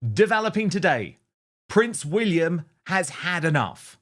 Developing today, Prince William has had enough.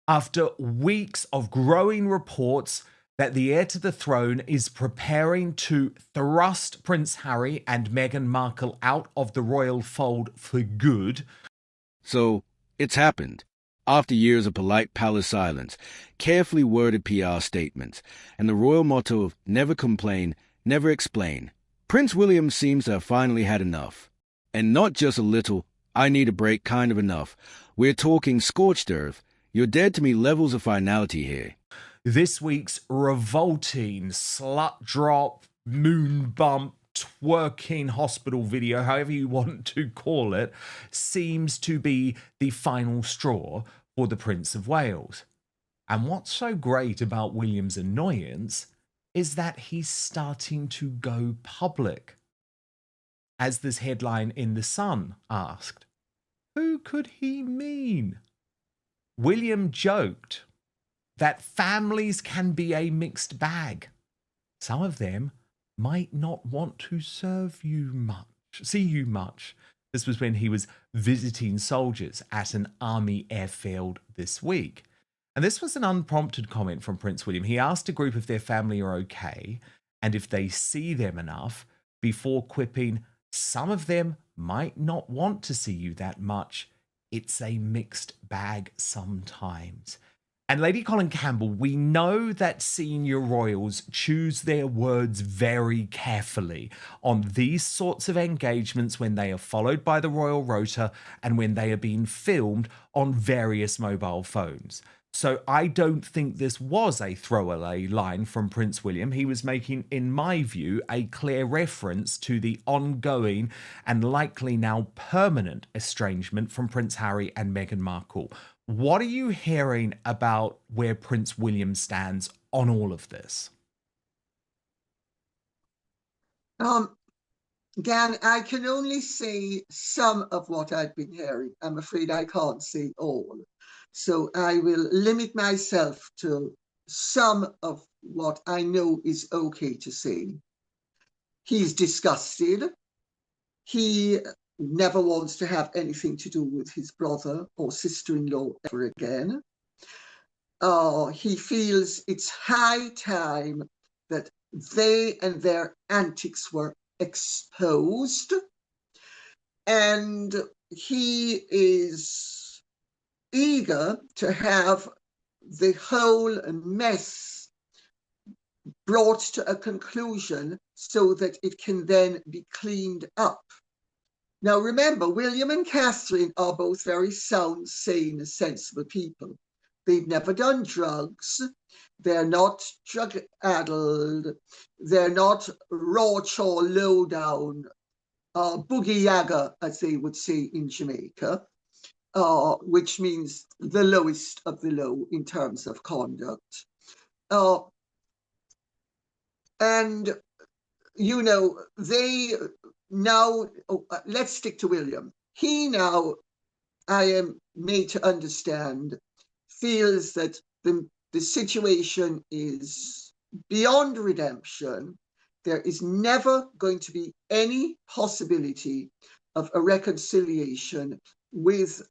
After weeks of growing reports that the heir to the throne is preparing to thrust Prince Harry and Meghan Markle out of the royal fold for good. So, it's happened. After years of polite palace silence, carefully worded PR statements, and the royal motto of never complain, never explain, Prince William seems to have finally had enough. And not just a little, I need a break kind of enough. We're talking scorched earth. You're dead to me levels of finality here. This week's revolting slut drop, moon bump, twerking hospital video, however you want to call it, seems to be the final straw for the Prince of Wales. And what's so great about William's annoyance is that he's starting to go public. As this headline in The Sun asked, who could he mean? William joked that families can be a mixed bag. Some of them might not want to see you much. This was when he was visiting soldiers at an army airfield this week. And this was an unprompted comment from Prince William. He asked a group if their family are okay and if they see them enough before quipping, some of them might not want to see you that much. It's a mixed bag sometimes. And Lady Colin Campbell, we know that senior royals choose their words very carefully on these sorts of engagements when they are followed by the royal rota and when they are being filmed on various mobile phones. So I don't think this was a throwaway line from Prince William. He was making, in my view, a clear reference to the ongoing and likely now permanent estrangement from Prince Harry and Meghan Markle. What are you hearing about where Prince William stands on all of this? Gan, I can only say some of what I've been hearing. I'm afraid I can't say all. So I will limit myself to some of what I know is okay to say. He's disgusted. He never wants to have anything to do with his brother or sister-in-law ever again. He feels it's high time that they and their antics were exposed. And he is eager to have the whole mess brought to a conclusion so that it can then be cleaned up. Now, remember, William and Catherine are both very sound, sane, sensible people. They've never done drugs. They're not drug-addled. They're not raw-chaw, low-down, boogie yaga, as they would say in Jamaica. Which means the lowest of the low in terms of conduct. And, you know, they now, let's stick to William. He now, I am made to understand, feels that the situation is beyond redemption. There is never going to be any possibility of a reconciliation with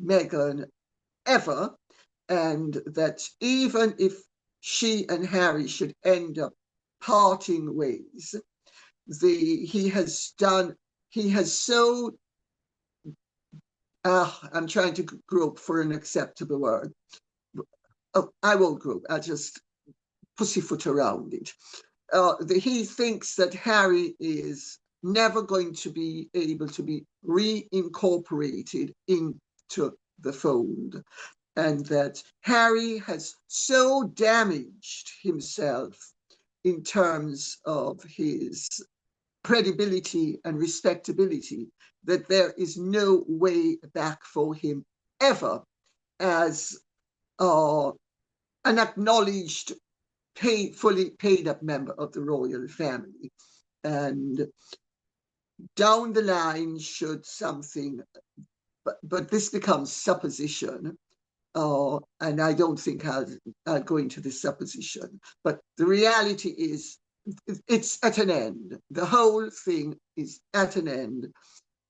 Meghan ever, and that even if she and Harry should end up parting ways, he has so I'm trying to grope for an acceptable word. Oh, I won't grope, I'll just pussyfoot around it. He thinks that Harry is never going to be able to be reincorporated into the fold, and that Harry has so damaged himself in terms of his credibility and respectability that there is no way back for him ever as an acknowledged, fully paid up member of the royal family. And down the line, should something, but this becomes supposition, and I don't think I'll go into this supposition, but the reality is it's at an end. The whole thing is at an end.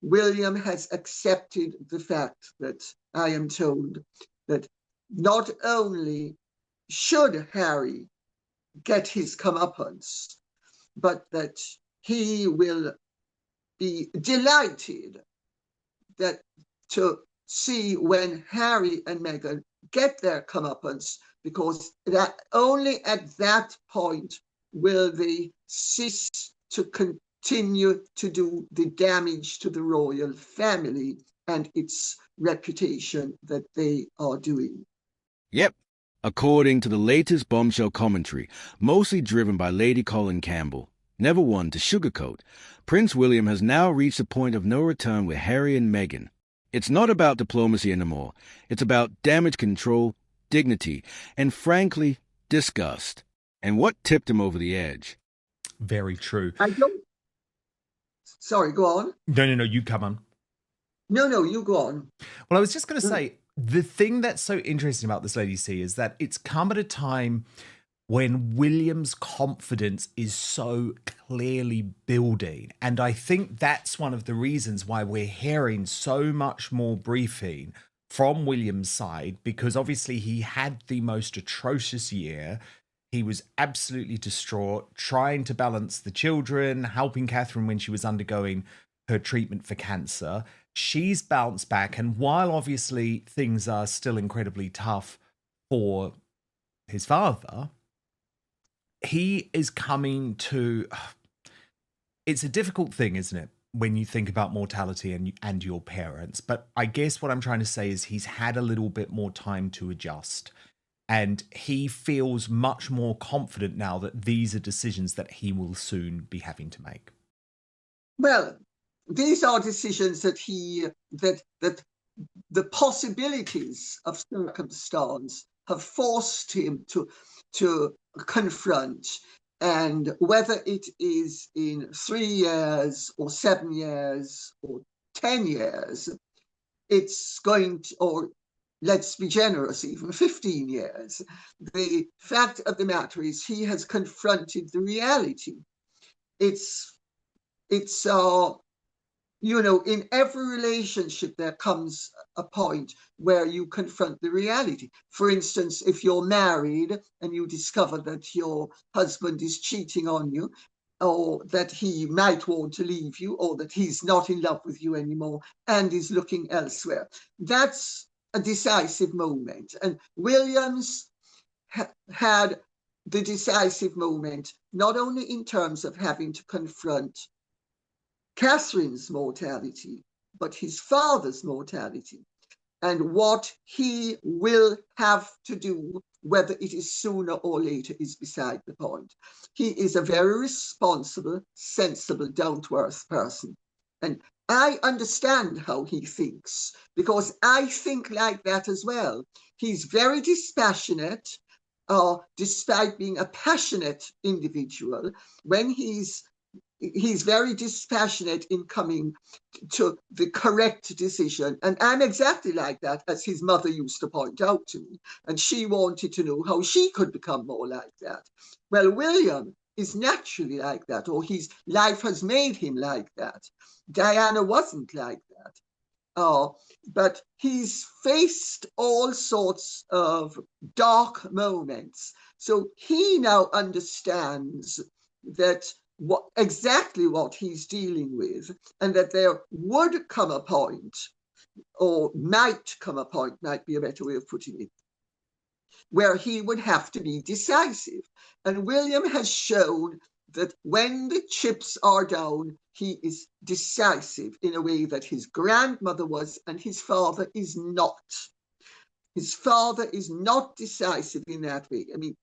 William has accepted the fact that I am told that not only should Harry get his comeuppance, but that he will be delighted that to see when Harry and Meghan get their comeuppance, because that only at that point will they cease to continue to do the damage to the royal family and its reputation that they are doing. Yep. According to the latest bombshell commentary, mostly driven by Lady Colin Campbell, never one to sugarcoat, Prince William has now reached a point of no return with Harry and Meghan. It's not about diplomacy anymore. It's about damage control, dignity, and frankly, disgust. And what tipped him over the edge? Very true. Sorry, go on. No, you come on. No, you go on. Well, I was just going to say, the thing that's so interesting about this Lady C is that it's come at a time when William's confidence is so clearly building. And I think that's one of the reasons why we're hearing so much more briefing from William's side, because obviously he had the most atrocious year. He was absolutely distraught, trying to balance the children, helping Catherine when she was undergoing her treatment for cancer. She's bounced back. And while obviously things are still incredibly tough for his father, he is coming to... It's a difficult thing, isn't it, when you think about mortality and your parents? But I guess what I'm trying to say is he's had a little bit more time to adjust. And he feels much more confident now that these are decisions that he will soon be having to make. Well, these are decisions that that the possibilities of circumstance have forced him to confront. And whether it is in 3 years or 7 years or 10 years, it's going to, or let's be generous, even 15 years. The fact of the matter is he has confronted the reality. It's in every relationship there comes a point where you confront the reality. For instance, if you're married and you discover that your husband is cheating on you, or that he might want to leave you, or that he's not in love with you anymore and is looking elsewhere, that's a decisive moment. And Williams had the decisive moment, not only in terms of having to confront Catherine's mortality, but his father's mortality, and what he will have to do, whether it is sooner or later, is beside the point. He is a very responsible, sensible, down-to-earth person. And I understand how he thinks, because I think like that as well. He's very dispassionate, despite being a passionate individual. When he's very dispassionate in coming to the correct decision. And I'm exactly like that, as his mother used to point out to me. And she wanted to know how she could become more like that. Well, William is naturally like that, or his life has made him like that. Diana wasn't like that. But he's faced all sorts of dark moments. So he now understands that exactly what he's dealing with, and that there would come a point, or might come a point, might be a better way of putting it, where he would have to be decisive. And William has shown that when the chips are down, he is decisive in a way that his grandmother was, and his father is not. His father is not decisive in that way. I mean,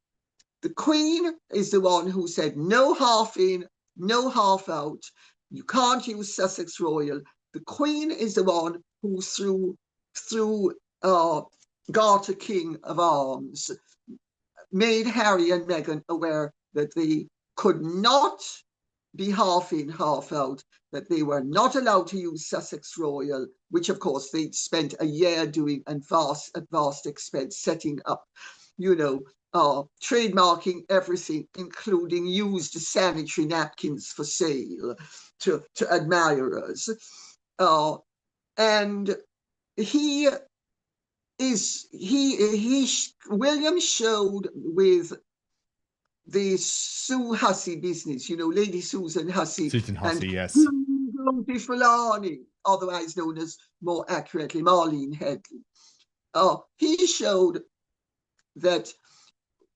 the Queen is the one who said no half in, no half out. You can't use Sussex Royal. The Queen is the one who through Garter King of Arms made Harry and Meghan aware that they could not be half in, half out, that they were not allowed to use Sussex Royal, which of course they'd spent a year doing at vast expense, setting up, trademarking everything, including used sanitary napkins for sale to admirers. And he William showed with the Sue Hussey business, Lady Susan Hussey. Susan Hussey, and yes. Beautiful Arnie, otherwise known as more accurately Marlene Headley. He showed that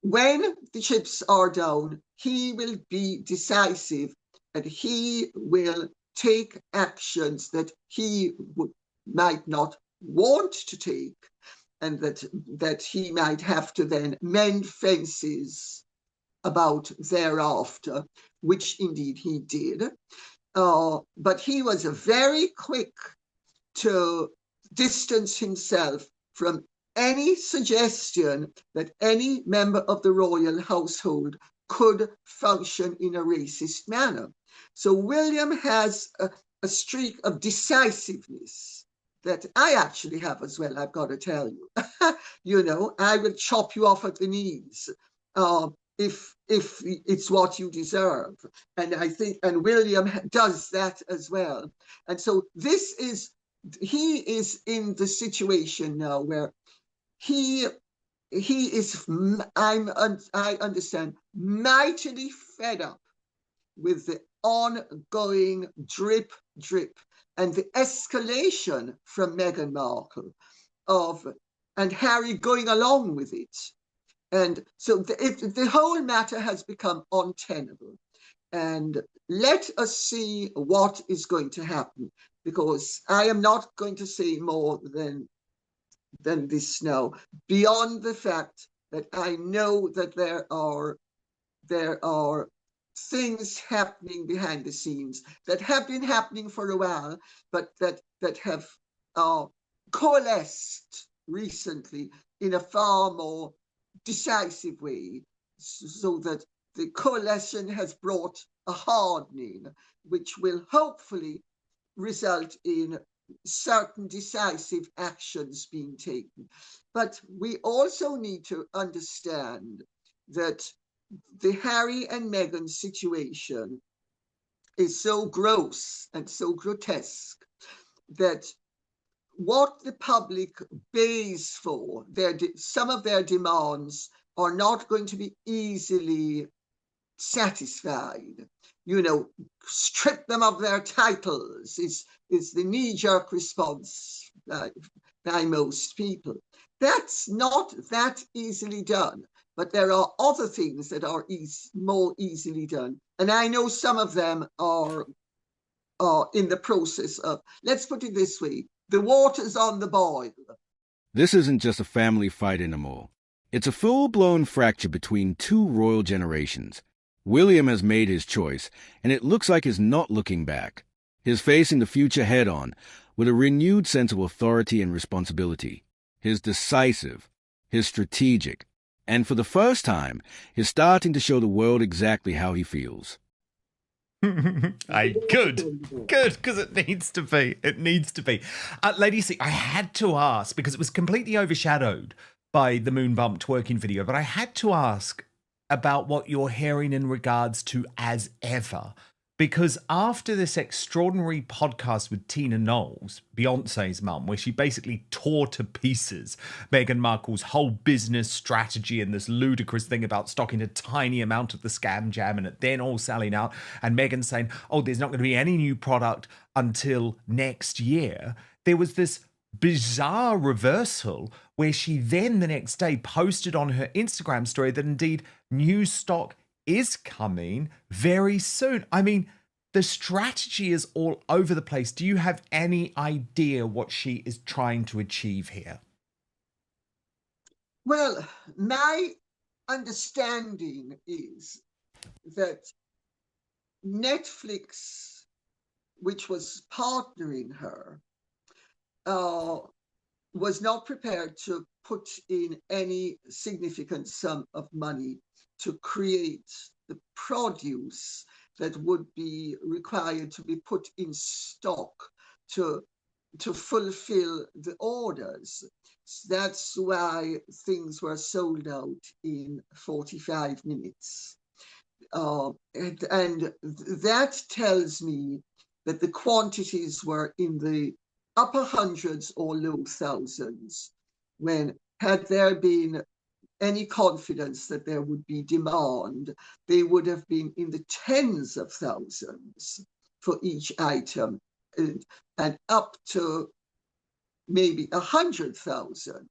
when the chips are down, he will be decisive and he will take actions that he might not want to take, and that he might have to then mend fences about thereafter, which indeed he did. But he was very quick to distance himself from any suggestion that any member of the royal household could function in a racist manner. So William has a streak of decisiveness that I actually have as well, I've got to tell you. I will chop you off at the knees if it's what you deserve. And I think, and William does that as well. And so he is in the situation now where he is, I understand, mightily fed up with the ongoing drip and the escalation from Meghan Markle and Harry going along with it. And so the whole matter has become untenable. And let us see what is going to happen, because I am not going to say more than this now, beyond the fact that I know that there are things happening behind the scenes that have been happening for a while, but that have coalesced recently in a far more decisive way, so that the coalition has brought a hardening, which will hopefully result in certain decisive actions being taken. But we also need to understand that the Harry and Meghan situation is so gross and so grotesque that what the public pays for, some of their demands are not going to be easily satisfied. Strip them of their titles is the knee-jerk response by most people. That's not that easily done, but there are other things that are more easily done. And I know some of them are in the process of, let's put it this way, the water's on the boil. This isn't just a family fight anymore. It's a full-blown fracture between two royal generations. William has made his choice, and it looks like he's not looking back. He's facing the future head-on with a renewed sense of authority and responsibility. He's decisive, he's strategic, and for the first time, he's starting to show the world exactly how he feels. Good, because it needs to be. It needs to be. Lady C, I had to ask, because it was completely overshadowed by the moon bump twerking video, but I had to ask about what you're hearing in regards to As Ever. Because after this extraordinary podcast with Tina Knowles, Beyonce's mum, where she basically tore to pieces Meghan Markle's whole business strategy and this ludicrous thing about stocking a tiny amount of the scam jam and it then all selling out, and Meghan saying, oh, there's not going to be any new product until next year, there was this bizarre reversal where she then the next day posted on her Instagram story that indeed new stock is coming very soon. I mean, the strategy is all over the place. Do you have any idea what she is trying to achieve here? Well, my understanding is that Netflix, which was partnering her, was not prepared to put in any significant sum of money to create the produce that would be required to be put in stock to fulfill the orders. That's why things were sold out in 45 minutes. And that tells me that the quantities were in the upper hundreds or low thousands, when had there been any confidence that there would be demand, they would have been in the tens of thousands for each item, and up to maybe 100,000.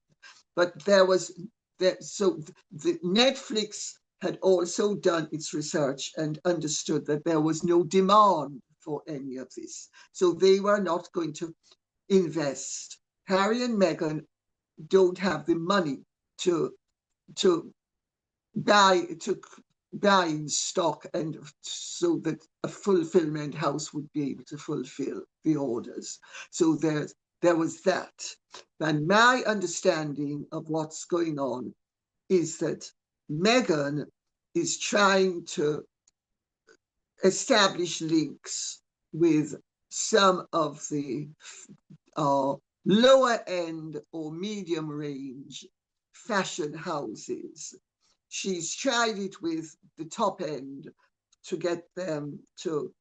But there was that, so the Netflix had also done its research and understood that there was no demand for any of this. So they were not going to invest. Harry and Meghan don't have the money to buy in stock, and so that a fulfillment house would be able to fulfill the orders. So there was that. And my understanding of what's going on is that Meghan is trying to establish links with some of the lower end or medium range fashion houses. She's tried it with the top end to get them to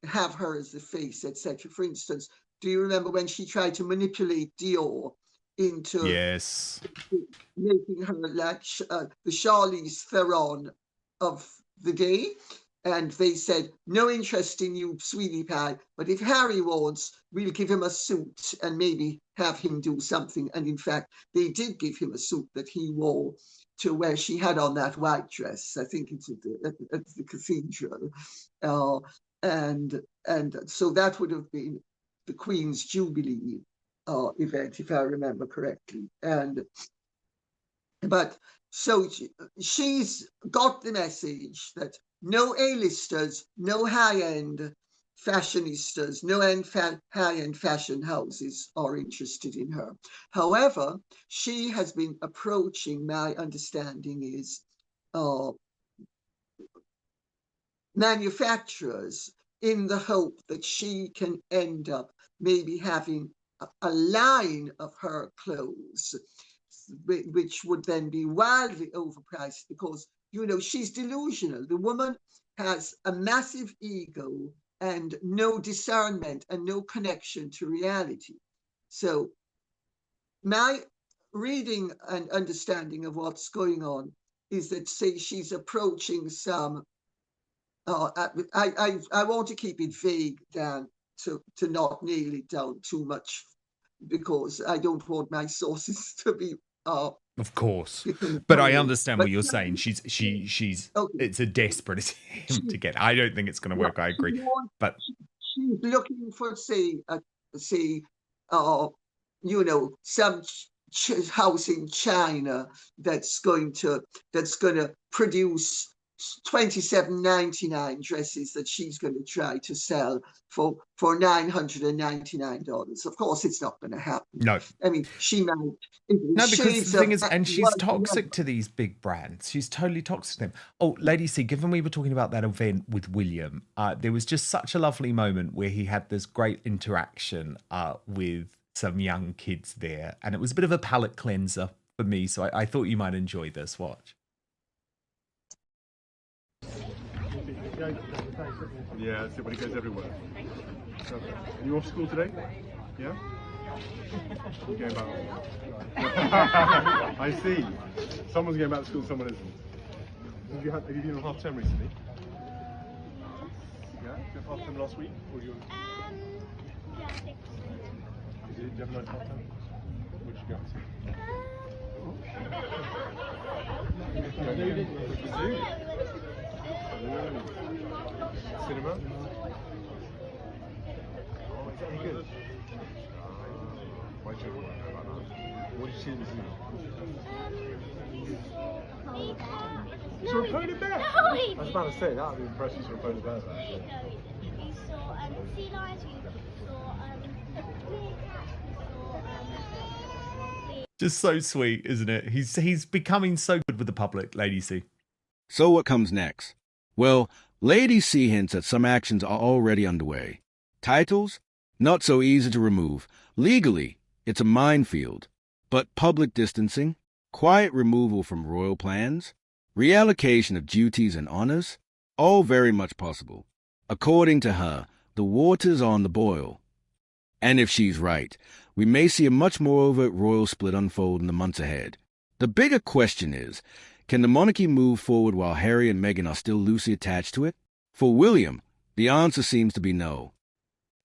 have her as the face, etc. For instance, do you remember when she tried to manipulate Dior into Yes, making her like the Charlize Theron of the day? And they said, no interest in you, sweetie pie, but if Harry wants, we'll give him a suit and maybe have him do something. And in fact, they did give him a suit that he wore to where she had on that white dress. I think it's at the cathedral. And so that would have been the Queen's Jubilee event, if I remember correctly. But so she's got the message that no A-listers, no high-end fashionistas, no high-end fashion houses are interested in her. However, she has been approaching, my understanding is, manufacturers in the hope that she can end up maybe having a line of her clothes, which would then be wildly overpriced because, you know, she's delusional. The woman has a massive ego and no discernment and no connection to reality. So my reading and understanding of what's going on is that, say, she's approaching some, I want to keep it vague, Dan, to not nail it down too much, because I don't want my sources to be of course, but I understand what you're saying. She's okay. It's a desperate attempt to get. I don't think it's going to work. I agree, but she's looking for, say, you know, some house in China that's going to produce $27.99 dresses that she's going to try to sell for $999. Of course, it's not going to happen. No, I mean, she might. No, because the thing is, and she's toxic to these big brands. She's totally toxic to them. Oh, Lady C, given we were talking about that event with William, there was just such a lovely moment where he had this great interaction with some young kids there, and it was a bit of a palate cleanser for me. So I thought you might enjoy this. Watch. Yeah, that's it, but it goes everywhere. So, are you off school today? Yeah? You're going back. I see. Someone's going back to school, someone isn't. Have you been on half term recently? Yeah? Did you have half term last week? Or you? Yeah, I think so. Did you have a nice half term? What did you go to? Cinema? Oh, it's very good. Why do you know about that? What did you see in the cinema? You saw a polar bear? No, I was about to say, that would be impressive, you saw a polar bear there. he saw sea lions, he saw a meerkat, Just so sweet, isn't it? He's becoming so good with the public, Lady C. So what comes next? Well, Lady C hints that some actions are already underway. Titles? Not so easy to remove. Legally, it's a minefield. But public distancing, quiet removal from royal plans, reallocation of duties and honors, all very much possible. According to her, the water's on the boil. And if she's right, we may see a much more overt royal split unfold in the months ahead. The bigger question is, can the monarchy move forward while Harry and Meghan are still loosely attached to it? For William, the answer seems to be no.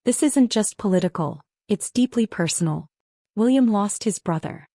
This isn't just political, it's deeply personal. William lost his brother.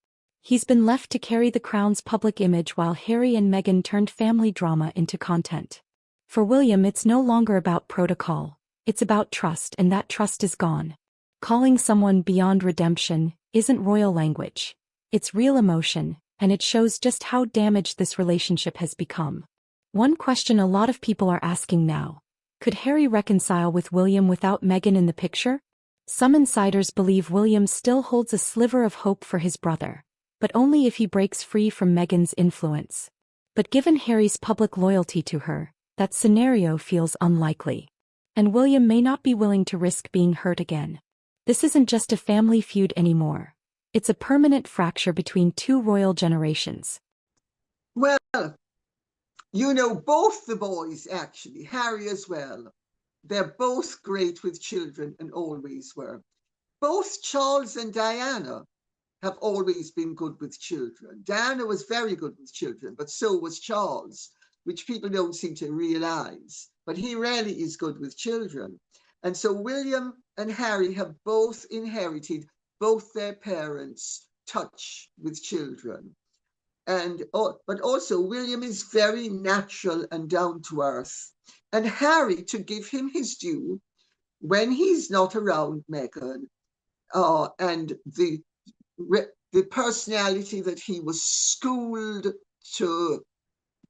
He's been left to carry the crown's public image while Harry and Meghan turned family drama into content. For William, it's no longer about protocol, it's about trust, and that trust is gone. Calling someone beyond redemption isn't royal language. It's real emotion, and it shows just how damaged this relationship has become. One question a lot of people are asking now: could Harry reconcile with William without Meghan in the picture? Some insiders believe William still holds a sliver of hope for his brother, but only if he breaks free from Meghan's influence. But given Harry's public loyalty to her, that scenario feels unlikely. And William may not be willing to risk being hurt again. This isn't just a family feud anymore. It's a permanent fracture between two royal generations. Well, both the boys, actually, Harry as well, they're both great with children and always were. Both Charles and Diana have always been good with children. Diana was very good with children, but so was Charles, which people don't seem to realize. But he really is good with children. And so William and Harry have both inherited both their parents' touch with children. But also William is very natural and down to earth. And Harry, to give him his due, when he's not around Meghan, and the personality that he was schooled to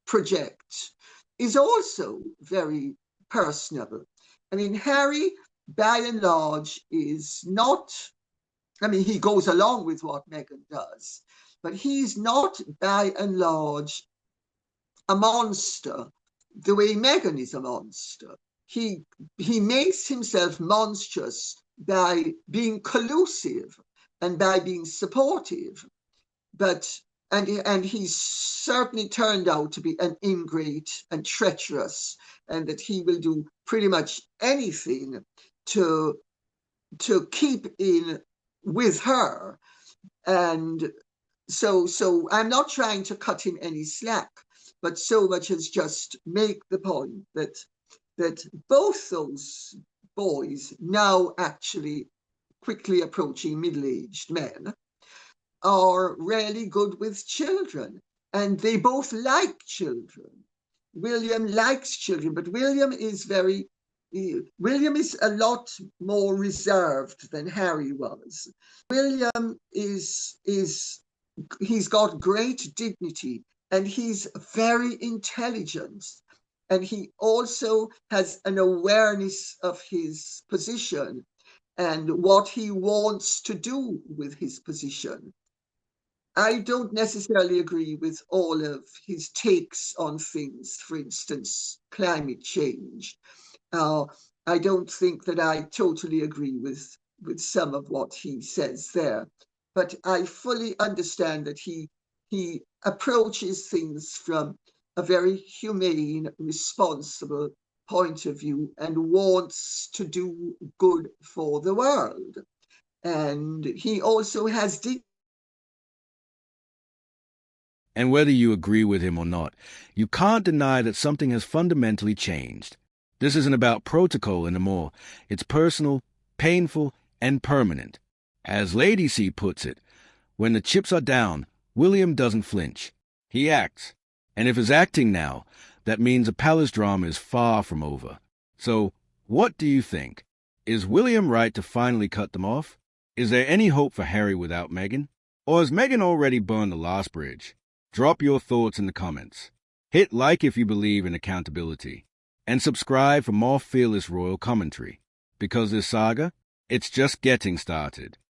project is also very personable. I mean, Harry, by and large, is not, he goes along with what Meghan does, but he's not, by and large, a monster the way Meghan is a monster. He makes himself monstrous by being collusive and by being supportive, and he's certainly turned out to be an ingrate and treacherous, and that he will do pretty much anything to keep in with her. And so I'm not trying to cut him any slack, but so much as just make the point that both those boys, now actually quickly approaching middle-aged men, are really good with children, and they both like children. William likes children, but William is a lot more reserved than Harry was. William he's got great dignity, and he's very intelligent, and he also has an awareness of his position and what he wants to do with his position. I don't necessarily agree with all of his takes on things, for instance, climate change. I don't think that I totally agree with some of what he says there, but I fully understand that he approaches things from a very humane, responsible point of view and wants to do good for the world. And he also has And whether you agree with him or not, you can't deny that something has fundamentally changed. This isn't about protocol anymore. It's personal, painful, and permanent. As Lady C puts it, when the chips are down, William doesn't flinch. He acts. And if he's acting now, that means the palace drama is far from over. So, what do you think? Is William right to finally cut them off? Is there any hope for Harry without Meghan? Or has Meghan already burned the last bridge? Drop your thoughts in the comments. Hit like if you believe in accountability. And subscribe for more fearless royal commentary. Because this saga, it's just getting started.